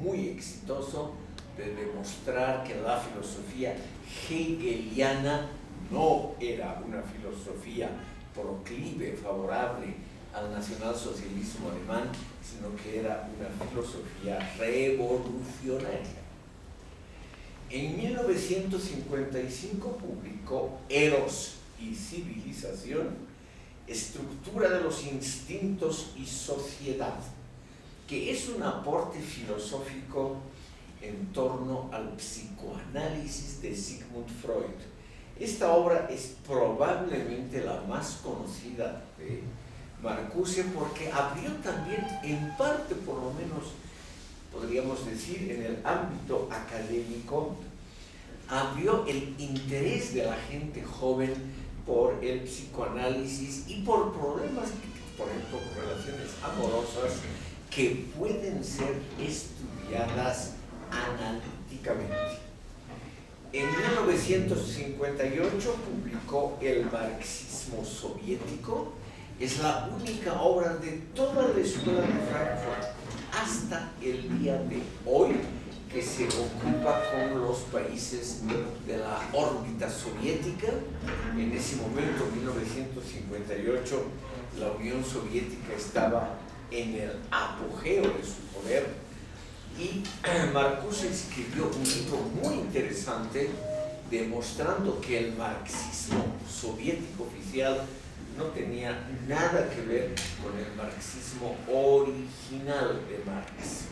muy exitoso de demostrar que la filosofía hegeliana no era una filosofía proclive, favorable al nacionalsocialismo alemán, sino que era una filosofía revolucionaria. En 1955 publicó Eros y civilización, estructura de los instintos y sociedad, que es un aporte filosófico en torno al psicoanálisis de Sigmund Freud. Esta obra es probablemente la más conocida de Marcuse porque abrió también, en parte por lo menos, podríamos decir, en el ámbito académico, abrió el interés de la gente joven por el psicoanálisis y por problemas, por ejemplo, relaciones amorosas que pueden ser estudiadas analíticamente. En 1958 publicó El marxismo soviético. Es la única obra de toda la escuela de Frankfurt hasta el día de hoy que se ocupa con los países de la órbita soviética. En ese momento, 1958, la Unión Soviética estaba en el apogeo de su poder y Marcuse escribió un libro muy interesante demostrando que el marxismo soviético oficial no tenía nada que ver con el marxismo original de Marx.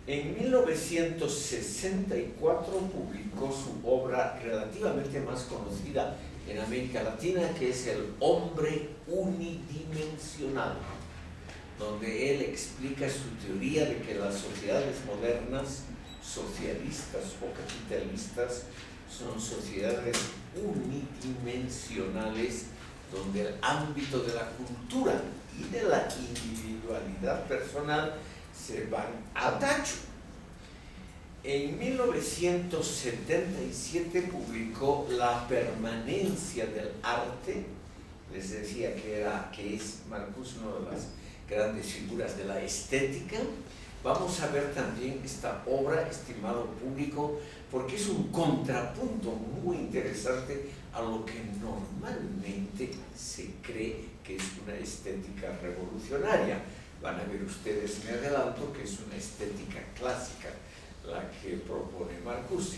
En 1964 publicó su obra relativamente más conocida en América Latina, que es El hombre unidimensional, donde él explica su teoría de que las sociedades modernas, socialistas o capitalistas, son sociedades unidimensionales donde el ámbito de la cultura y de la individualidad personal se van a tacho. En 1977 publicó La permanencia del arte. Les decía que es Marcuse una de las grandes figuras de la estética. Vamos a ver también esta obra, estimado público, porque es un contrapunto muy interesante a lo que normalmente se cree que es una estética revolucionaria. Van a ver ustedes, me adelanto, que es una estética clásica la que propone Marcuse.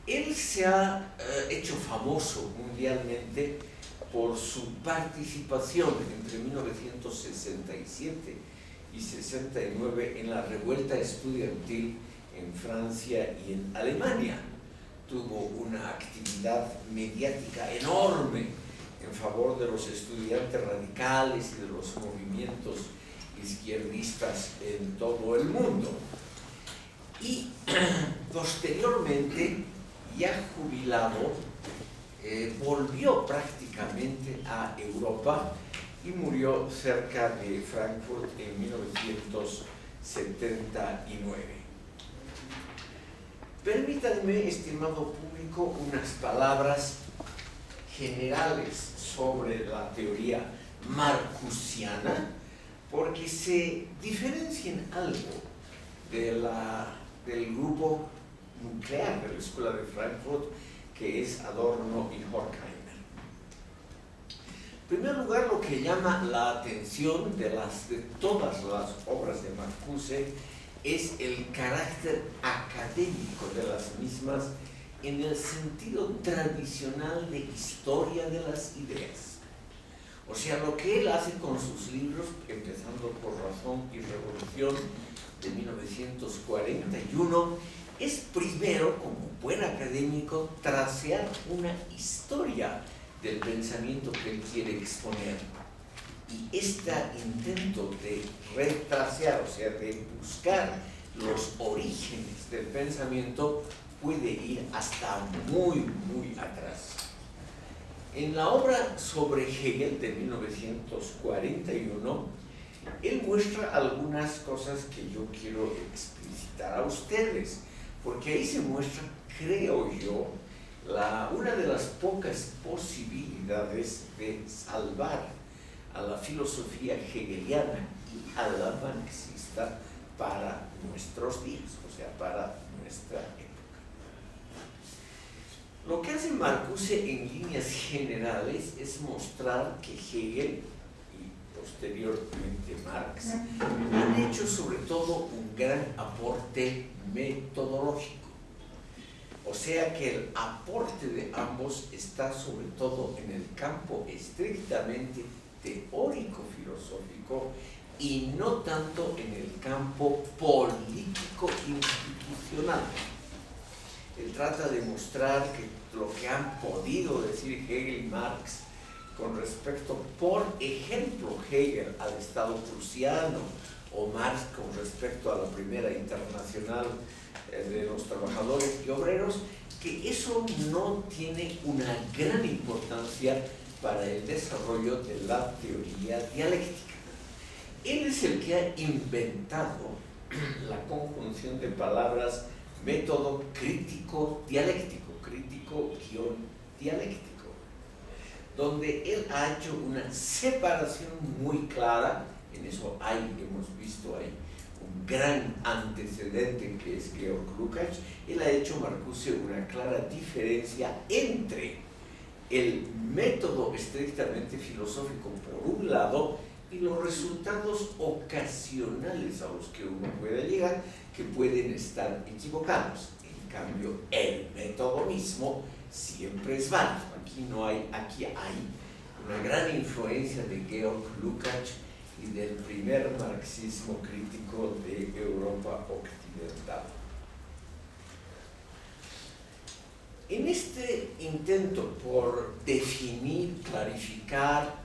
Él se ha hecho famoso mundialmente por su participación entre 1967 y 69 en la revuelta estudiantil en Francia y en Alemania. Tuvo una actividad mediática enorme en favor de los estudiantes radicales y de los movimientos izquierdistas en todo el mundo. Y posteriormente, ya jubilado, volvió prácticamente a Europa y murió cerca de Frankfurt en 1979. Permítanme, estimado público, unas palabras generales sobre la teoría marcusiana, porque se diferencian algo del grupo nuclear de la Escuela de Frankfurt, que es Adorno y Horkheimer. En primer lugar, lo que llama la atención de todas las obras de Marcuse es el carácter académico de las mismas en el sentido tradicional de historia de las ideas. O sea, lo que él hace con sus libros, empezando por Razón y Revolución de 1941, es primero, como buen académico, tracear una historia del pensamiento que él quiere exponer. Y este intento de retrasear, o sea, de buscar los orígenes del pensamiento, puede ir hasta muy, muy atrás. En la obra sobre Hegel de 1941, él muestra algunas cosas que yo quiero explicitar a ustedes, porque ahí se muestra, creo yo, una de las pocas posibilidades de salvar a la filosofía hegeliana y a la marxista para nuestros días, o sea, para nuestra época. Lo que hace Marcuse en líneas generales es mostrar que Hegel y posteriormente Marx han hecho sobre todo un gran aporte metodológico. O sea que el aporte de ambos está sobre todo en el campo estrictamente teórico-filosófico y no tanto en el campo político-institucional. Él trata de mostrar que lo que han podido decir Hegel y Marx con respecto, por ejemplo, Hegel al Estado prusiano o Marx con respecto a la Primera Internacional de los Trabajadores y Obreros, que eso no tiene una gran importancia para el desarrollo de la teoría dialéctica. Él es el que ha inventado la conjunción de palabras método crítico-dialéctico, crítico-dialéctico, donde él ha hecho una separación muy clara. En eso hemos visto ahí un gran antecedente que es Georg Lukács. Él ha hecho, Marcuse, una clara diferencia entre el método estrictamente filosófico por un lado y los resultados ocasionales a los que uno puede llegar, que pueden estar equivocados. En cambio, el método mismo siempre es válido. Aquí hay una gran influencia de Georg Lukács y del primer marxismo crítico de Europa occidental. En este intento por definir, clarificar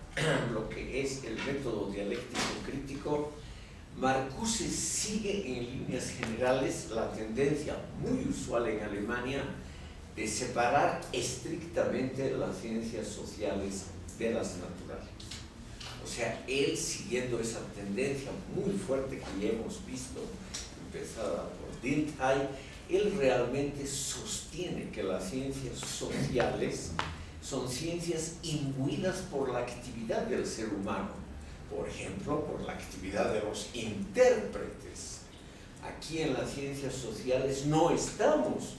lo que es el método dialéctico crítico, Marcuse sigue en líneas generales la tendencia muy usual en Alemania de separar estrictamente las ciencias sociales de las naturales. O sea, él, siguiendo esa tendencia muy fuerte que ya hemos visto, empezada por Dilthey, él realmente sostiene que las ciencias sociales son ciencias imbuidas por la actividad del ser humano, por ejemplo, por la actividad de los intérpretes. Aquí en las ciencias sociales no estamos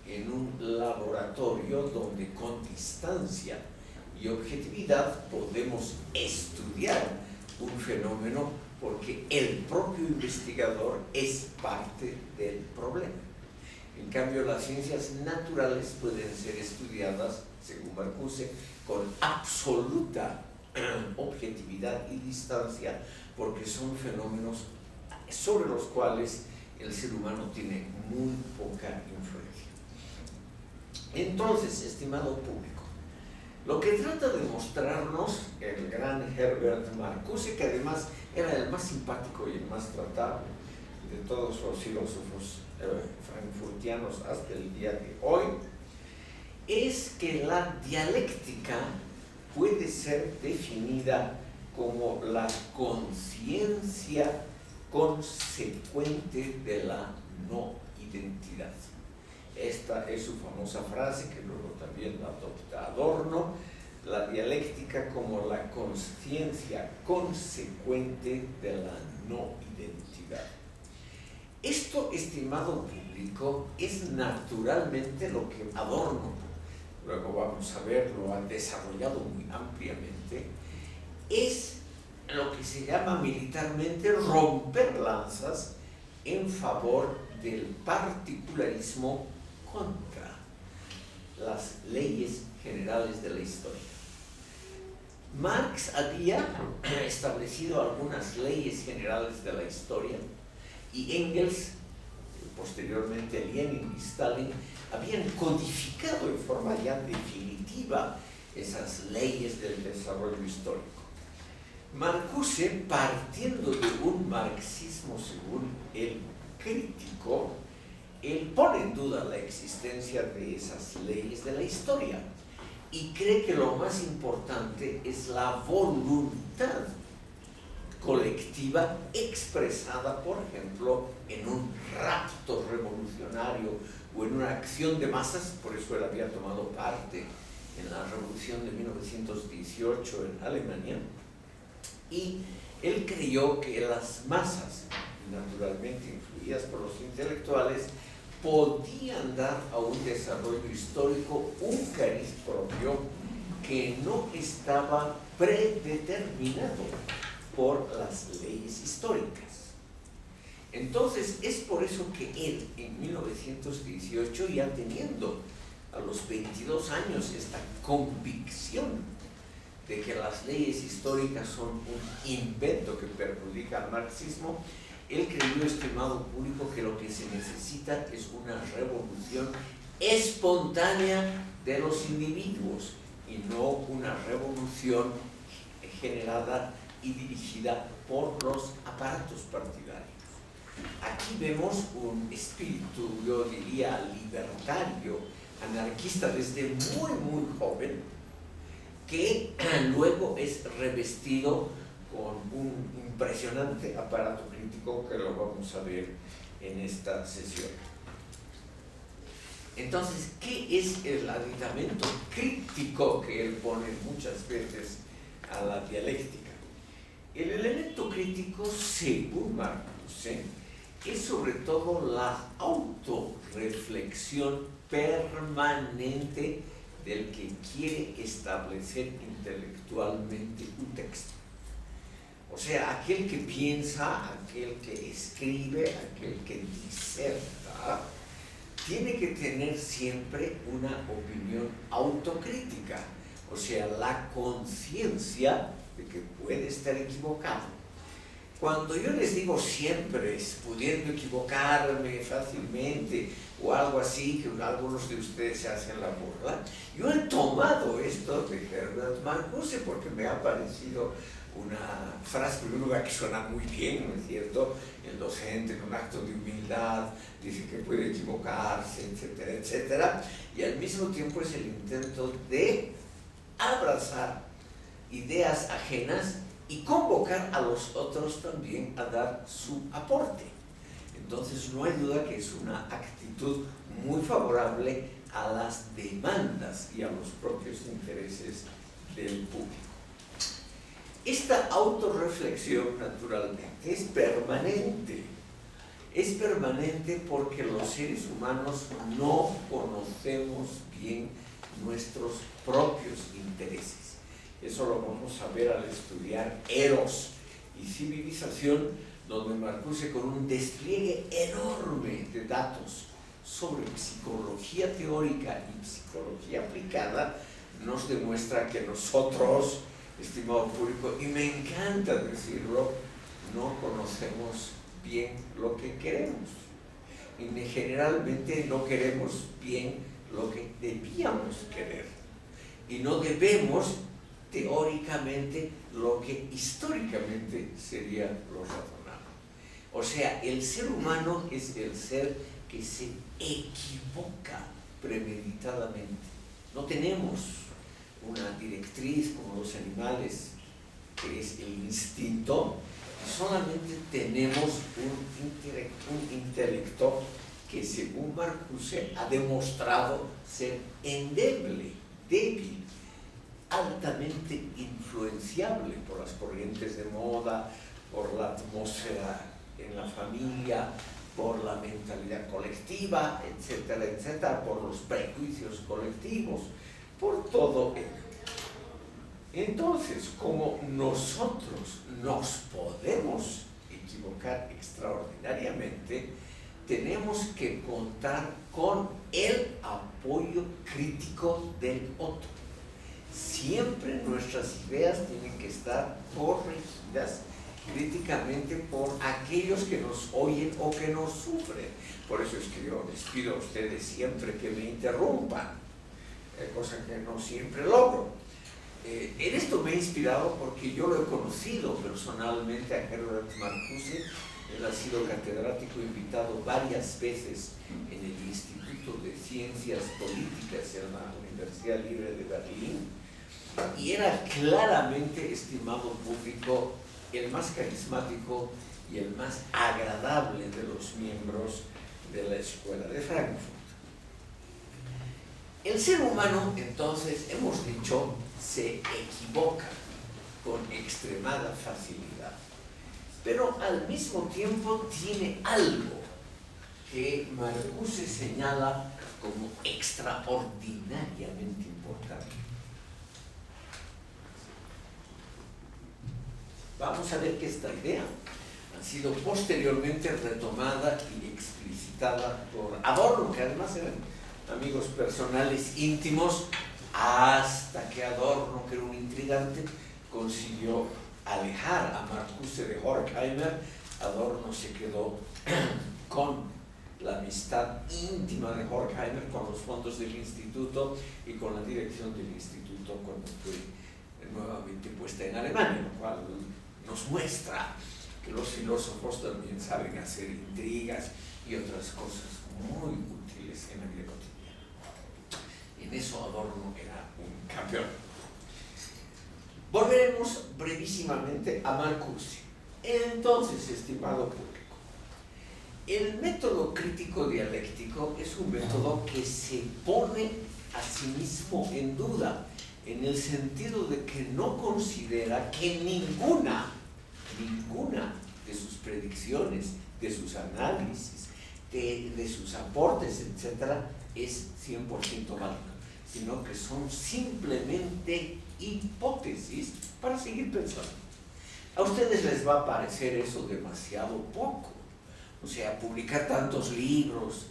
en un laboratorio donde con distancia y objetividad podemos estudiar un fenómeno, porque el propio investigador es parte del problema. En cambio, las ciencias naturales pueden ser estudiadas, según Marcuse, con absoluta objetividad y distancia, porque son fenómenos sobre los cuales el ser humano tiene muy poca influencia. Entonces, estimado público, lo que trata de mostrarnos el gran Herbert Marcuse, que además era el más simpático y el más tratado de todos los filósofos frankfurtianos hasta el día de hoy, es que la dialéctica puede ser definida como la conciencia consecuente de la no identidad. Esta es su famosa frase, que luego también la adopta Adorno: la dialéctica como la conciencia consecuente de la no identidad. Esto, estimado público, es naturalmente lo que Adorno, luego vamos a ver, lo ha desarrollado muy ampliamente, es lo que se llama militarmente romper lanzas en favor del particularismo contra las leyes generales de la historia. Marx había establecido algunas leyes generales de la historia, y Engels, posteriormente Lenin y Stalin, habían codificado en forma ya definitiva esas leyes del desarrollo histórico. Marcuse, partiendo de un marxismo según él crítico, él pone en duda la existencia de esas leyes de la historia y cree que lo más importante es la voluntad colectiva expresada, por ejemplo, en un rapto revolucionario o en una acción de masas. Por eso él había tomado parte en la revolución de 1918 en Alemania, y él creyó que las masas naturalmente influidas por los intelectuales, podían dar a un desarrollo histórico un cariz propio que no estaba predeterminado por las leyes históricas. Entonces, es por eso que él, en 1918, ya teniendo a los 22 años esta convicción de que las leyes históricas son un invento que perjudica al marxismo, él creyó, estimado público, que lo que se necesita es una revolución espontánea de los individuos y no una revolución generada y dirigida por los aparatos partidarios. Aquí vemos un espíritu, yo diría, libertario, anarquista desde muy, muy joven, que luego es revestido con un impresionante aparato crítico que lo vamos a ver en esta sesión. Entonces, ¿qué es el aditamento crítico que él pone muchas veces a la dialéctica? El elemento crítico, según Marcuse, es sobre todo la autorreflexión permanente del que quiere establecer intelectualmente un texto. O sea, aquel que piensa, aquel que escribe, aquel que diserta, tiene que tener siempre una opinión autocrítica, o sea, la conciencia de que puede estar equivocado. Cuando yo les digo siempre, pudiendo equivocarme fácilmente o algo así, que algunos de ustedes se hacen la burla, yo he tomado esto de Herbert Marcuse porque me ha parecido una frase, en lugar, que suena muy bien, ¿no es cierto? El docente, en un acto de humildad, dice que puede equivocarse, etcétera, etcétera, y al mismo tiempo es el intento de abrazar ideas ajenas y convocar a los otros también a dar su aporte. Entonces no hay duda que es una actitud muy favorable a las demandas y a los propios intereses del público. Esta autorreflexión, naturalmente, es permanente. Es permanente porque los seres humanos no conocemos bien nuestros propios intereses. Eso lo vamos a ver al estudiar Eros y Civilización, donde Marcuse, con un despliegue enorme de datos sobre psicología teórica y psicología aplicada, nos demuestra que nosotros, estimado público, y me encanta decirlo, no conocemos bien lo que queremos. Y generalmente no queremos bien lo que debíamos querer. Y no debemos teóricamente lo que históricamente sería lo razonable. O sea, el ser humano es el ser que se equivoca premeditadamente. No tenemos una directriz como los animales, que es el instinto, solamente tenemos un intelecto que, según Marcuse, ha demostrado ser endeble, débil, altamente influenciable por las corrientes de moda, por la atmósfera en la familia, por la mentalidad colectiva, etcétera, etcétera, por los prejuicios colectivos, por todo ello. Entonces, como nosotros nos podemos equivocar extraordinariamente, tenemos que contar con el apoyo crítico del otro. Siempre nuestras ideas tienen que estar corregidas críticamente por aquellos que nos oyen o que nos sufren. Por eso es que yo les pido a ustedes siempre que me interrumpan, cosa que no siempre logro. En esto me he inspirado porque yo lo he conocido personalmente a Herbert Marcuse. Él ha sido catedrático invitado varias veces en el Instituto de Ciencias Políticas en la Universidad Libre de Berlín, y era claramente, estimado público, el más carismático y el más agradable de los miembros de la Escuela de Frankfurt. El ser humano, entonces, hemos dicho, se equivoca con extremada facilidad. pero al mismo tiempo tiene algo que Marcuse señala como extraordinariamente importante. Vamos a ver que esta idea ha sido posteriormente retomada y explicitada por Adorno, que además eran amigos personales íntimos, hasta que Adorno, que era un intrigante, consiguió alejar a Marcuse de Horkheimer. Adorno se quedó con la amistad íntima de Horkheimer, con los fondos del instituto y con la dirección del instituto cuando fue nuevamente puesta en Alemania, lo cual nos muestra que los filósofos también saben hacer intrigas y otras cosas muy útiles en la vida cotidiana. En eso Adorno era un campeón. Volveremos brevísimamente a Marcuse. Entonces, estimado público, el método crítico dialéctico es un método que se pone a sí mismo en duda, en el sentido de que no considera que ninguna de sus predicciones, de sus análisis, de sus aportes, etc., es 100% válido, sino que son simplemente hipótesis para seguir pensando. A ustedes les va a parecer eso demasiado poco. O sea, publicar tantos libros,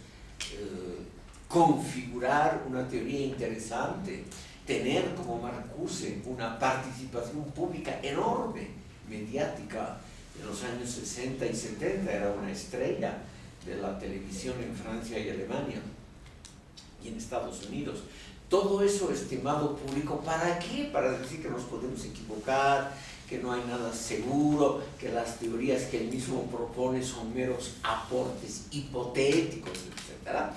configurar una teoría interesante, tener como Marcuse una participación pública enorme, mediática. En los años 60 y 70 era una estrella de la televisión en Francia y Alemania y en Estados Unidos. Todo eso, estimado público, ¿para qué? Para decir que nos podemos equivocar, que no hay nada seguro, que las teorías que él mismo propone son meros aportes hipotéticos, etc.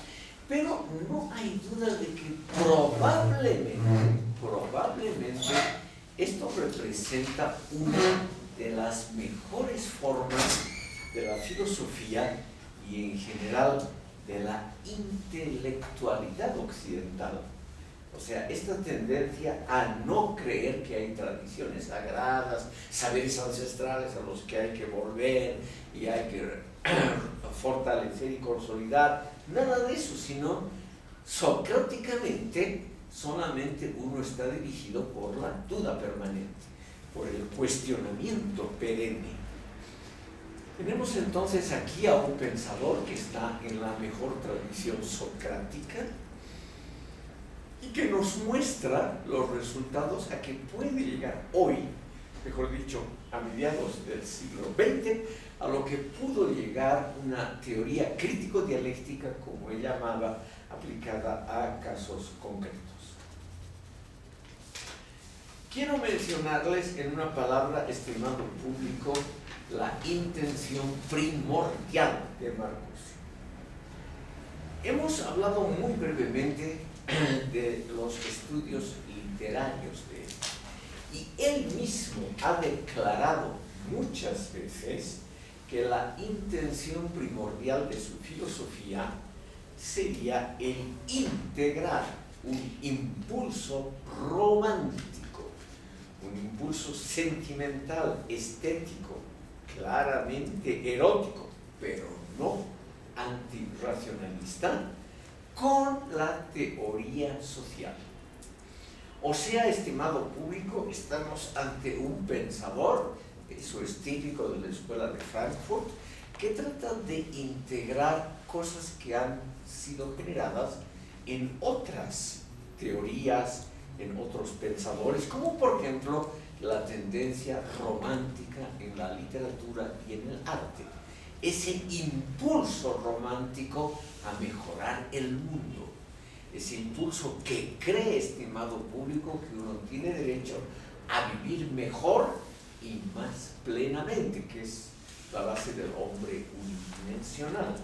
Pero no hay duda de que probablemente esto representa una de las mejores formas de la filosofía y en general de la intelectualidad occidental. O sea, esta tendencia a no creer que hay tradiciones sagradas, saberes ancestrales a los que hay que volver y hay que fortalecer y consolidar, nada de eso, sino socráticamente solamente uno está dirigido por la duda permanente, por el cuestionamiento perenne. Tenemos entonces aquí a un pensador que está en la mejor tradición socrática y que nos muestra los resultados a que puede llegar hoy, mejor dicho, a mediados del siglo XX, a lo que pudo llegar una teoría crítico-dialéctica, como él llamaba, aplicada a casos concretos. Quiero mencionarles en una palabra, estimado público, la intención primordial de Marcuse. Hemos hablado muy brevemente de los estudios literarios de él, y él mismo ha declarado muchas veces que la intención primordial de su filosofía sería el integrar un impulso romántico, un impulso sentimental, estético, claramente erótico, pero no antirracionalista, con la teoría social. O sea, estimado público, estamos ante un pensador, eso es típico de la Escuela de Frankfurt, que trata de integrar cosas que han sido generadas en otras teorías, en otros pensadores, como por ejemplo la tendencia romántica en la literatura y en el arte. Ese impulso romántico a mejorar el mundo, ese impulso que cree, estimado público, que uno tiene derecho a vivir mejor y más plenamente, que es la base del hombre unidimensional.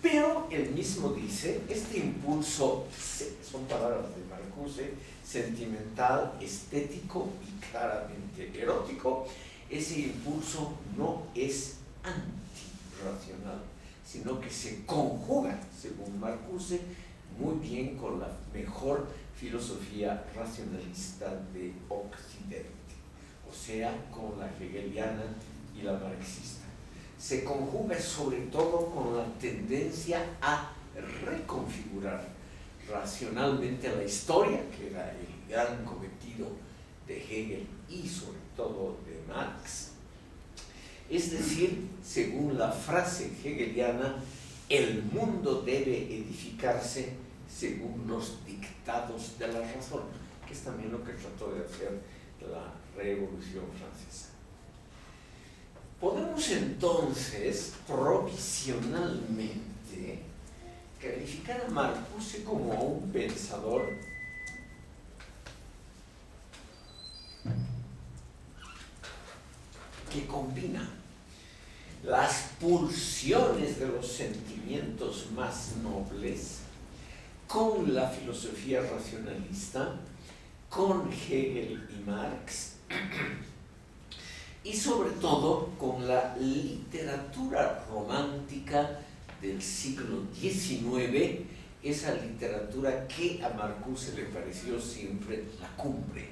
Pero él mismo dice, este impulso, son palabras de Marcuse, sentimental, estético y claramente erótico, ese impulso no es antirracional, sino que se conjuga, según Marcuse, muy bien con la mejor filosofía racionalista de Occidente, o sea, con la hegeliana y la marxista. se conjuga sobre todo con la tendencia a reconfigurar racionalmente la historia, que era el gran cometido de Hegel y sobre todo de Marx. Es decir, según la frase hegeliana, el mundo debe edificarse según los dictados de la razón, que es también lo que trató de hacer la Revolución Francesa. Podemos entonces provisionalmente calificar a Marcuse como un pensador que combina las pulsiones de los sentimientos más nobles con la filosofía racionalista, con Hegel y Marx, y sobre todo con la literatura romántica del siglo XIX, esa literatura que a Marcuse le pareció siempre la cumbre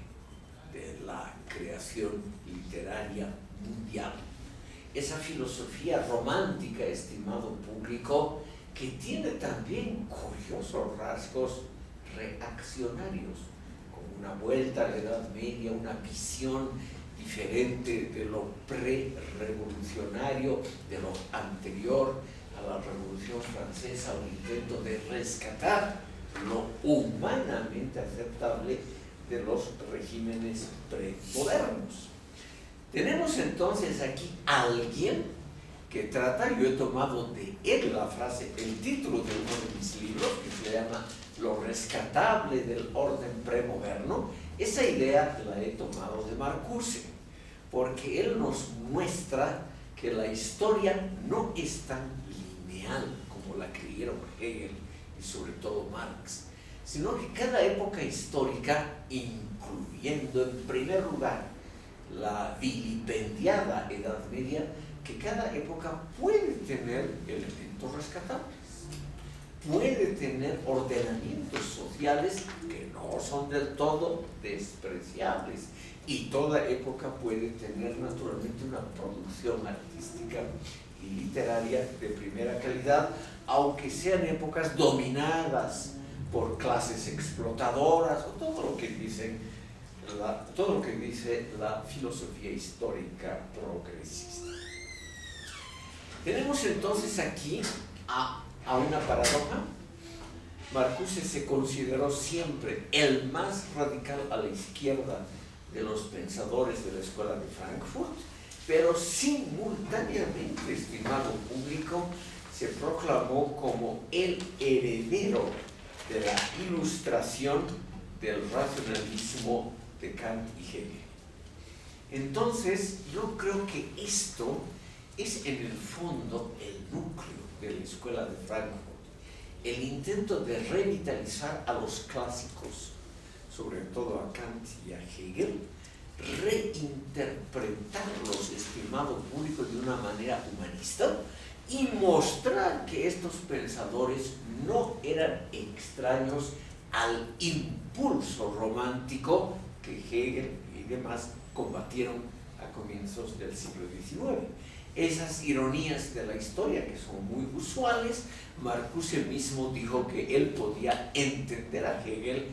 de la creación literaria mundial. Esa filosofía romántica, estimado público, que tiene también curiosos rasgos reaccionarios, como una vuelta a la Edad Media, una visión diferente de lo pre-revolucionario, de lo anterior a la Revolución Francesa, un intento de rescatar lo humanamente aceptable de los regímenes premodernos. Tenemos entonces aquí a alguien que trata, yo he tomado de él la frase, el título de uno de mis libros, que se llama Lo rescatable del orden premoderno. Esa idea la he tomado de Marcuse, porque él nos muestra que la historia no es tan lineal como la creyeron Hegel y sobre todo Marx, sino que cada época histórica, incluyendo en primer lugar la vilipendiada Edad Media, que cada época puede tener elementos rescatables, puede tener ordenamientos sociales que no son del todo despreciables, y toda época puede tener naturalmente una producción artística y literaria de primera calidad, aunque sean épocas dominadas por clases explotadoras o todo lo que dice la filosofía histórica progresista. Tenemos entonces aquí a una paradoja. Marcuse se consideró siempre el más radical a la izquierda de los pensadores de la Escuela de Frankfurt, pero simultáneamente, estimado público, se proclamó como el heredero de la ilustración del racionalismo de Kant y Hegel. Entonces, yo creo que esto es en el fondo el núcleo de la Escuela de Frankfurt, el intento de revitalizar a los clásicos, sobre todo a Kant y a Hegel, reinterpretarlos, estimado público, de una manera humanista y mostrar que estos pensadores no eran extraños al impulso romántico que Hegel y demás combatieron a comienzos del siglo XIX. Esas ironías de la historia que son muy usuales, Marcuse mismo dijo que él podía entender a Hegel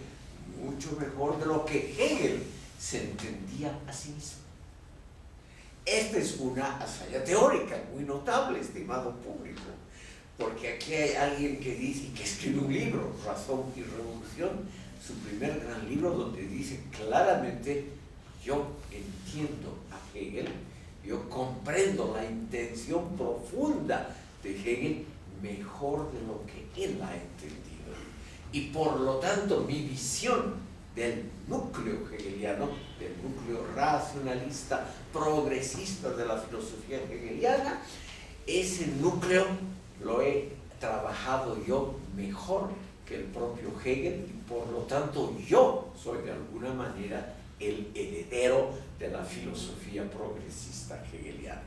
mucho mejor de lo que Hegel se entendía a sí mismo. Esta es una hazaña teórica muy notable, estimado público, porque aquí hay alguien que dice, que escribe un libro, Razón y Revolución, su primer gran libro, donde dice claramente: yo entiendo a Hegel, yo comprendo la intención profunda de Hegel mejor de lo que él ha entendido, y por lo tanto mi visión del núcleo hegeliano, del núcleo racionalista, progresista de la filosofía hegeliana, ese núcleo lo he trabajado yo mejor que el propio Hegel, y por lo tanto yo soy de alguna manera el heredero de la filosofía progresista hegeliana.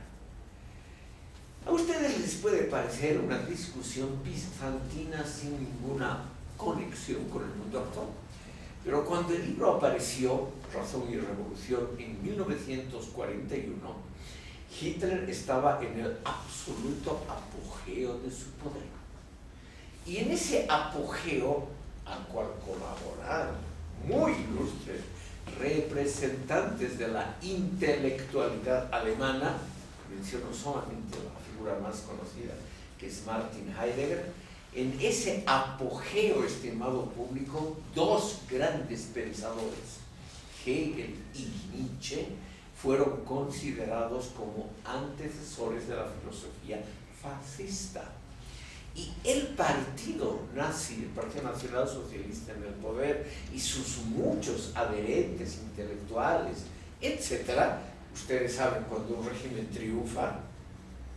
A ustedes les puede parecer una discusión bizantina sin ninguna conexión con el mundo actual, pero cuando el libro apareció, Razón y Revolución, en 1941, Hitler estaba en el absoluto apogeo de su poder. Y en ese apogeo, al cual colaboraron muy ilustres representantes de la intelectualidad alemana, menciono solamente la figura más conocida, que es Martin Heidegger. En ese apogeo, estimado público, dos grandes pensadores, Hegel y Nietzsche, fueron considerados como antecesores de la filosofía fascista. Y el partido nazi, el Partido Nacional Socialista en el poder, y sus muchos adherentes intelectuales, etc. Ustedes saben, cuando un régimen triunfa,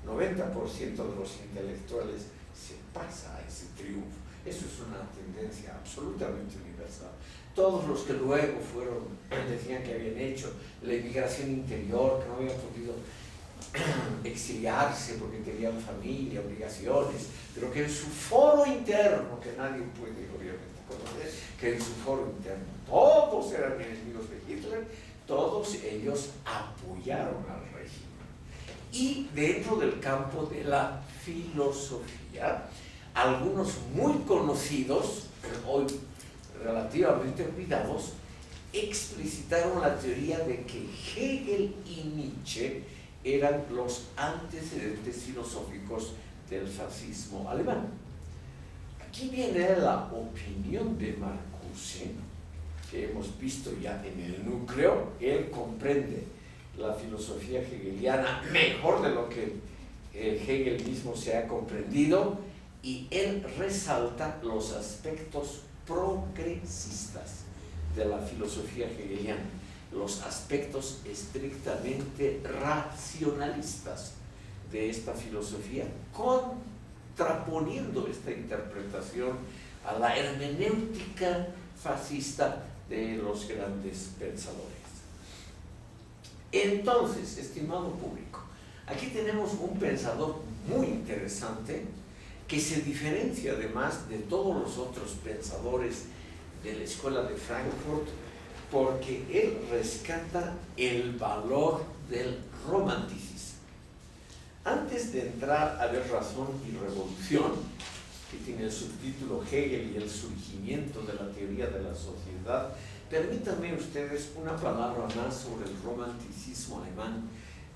90% de los intelectuales se pasa a ese triunfo. Eso es una tendencia absolutamente universal. Todos los que luego decían que habían hecho la inmigración interior, que no habían podido exiliarse porque tenían familia, obligaciones, pero que en su foro interno, que nadie puede obviamente conocer, que en su foro interno todos eran enemigos de Hitler, todos ellos apoyaron al régimen. Y dentro del campo de la filosofía, algunos muy conocidos, pero hoy relativamente olvidados, explicitaron la teoría de que Hegel y Nietzsche eran los antecedentes filosóficos del fascismo alemán. Aquí viene la opinión de Marcuse, que hemos visto ya en el núcleo. Él comprende la filosofía hegeliana mejor de lo que Hegel mismo se ha comprendido, y él resalta los aspectos progresistas de la filosofía hegeliana, los aspectos estrictamente racionalistas de esta filosofía, contraponiendo esta interpretación a la hermenéutica fascista de los grandes pensadores. Entonces, estimado público, aquí tenemos un pensador muy interesante que se diferencia además de todos los otros pensadores de la Escuela de Frankfurt, porque él rescata el valor del romanticismo. Antes de entrar a ver Razón y Revolución, que tiene el subtítulo Hegel y el surgimiento de la teoría de la sociedad, permítanme ustedes una palabra más sobre el romanticismo alemán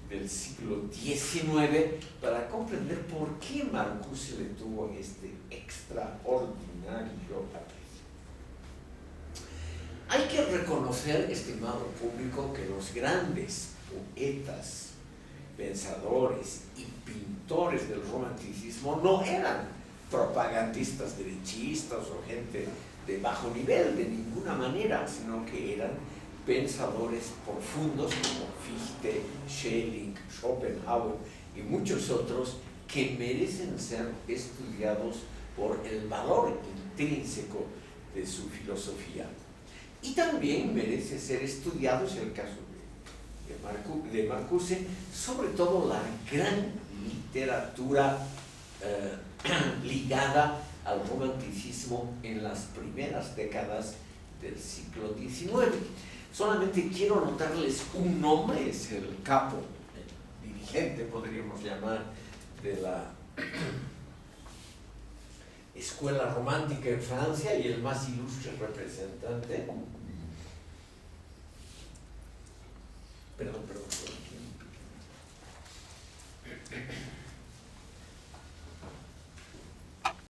del siglo XIX para comprender por qué Marcuse le tuvo este extraordinario aprecio. Hay que reconocer, estimado público, que los grandes poetas, pensadores y pintores del romanticismo no eran propagandistas derechistas o gente de bajo nivel de ninguna manera, sino que eran pensadores profundos como Fichte, Schelling, Schopenhauer y muchos otros que merecen ser estudiados por el valor intrínseco de su filosofía. Y también merece ser estudiado, en el caso de Marcuse, sobre todo la gran literatura ligada al romanticismo en las primeras décadas del siglo XIX. Solamente quiero anotarles un nombre, es el capo, el dirigente, podríamos llamar, de la escuela romántica en Francia y el más ilustre representante. Perdón.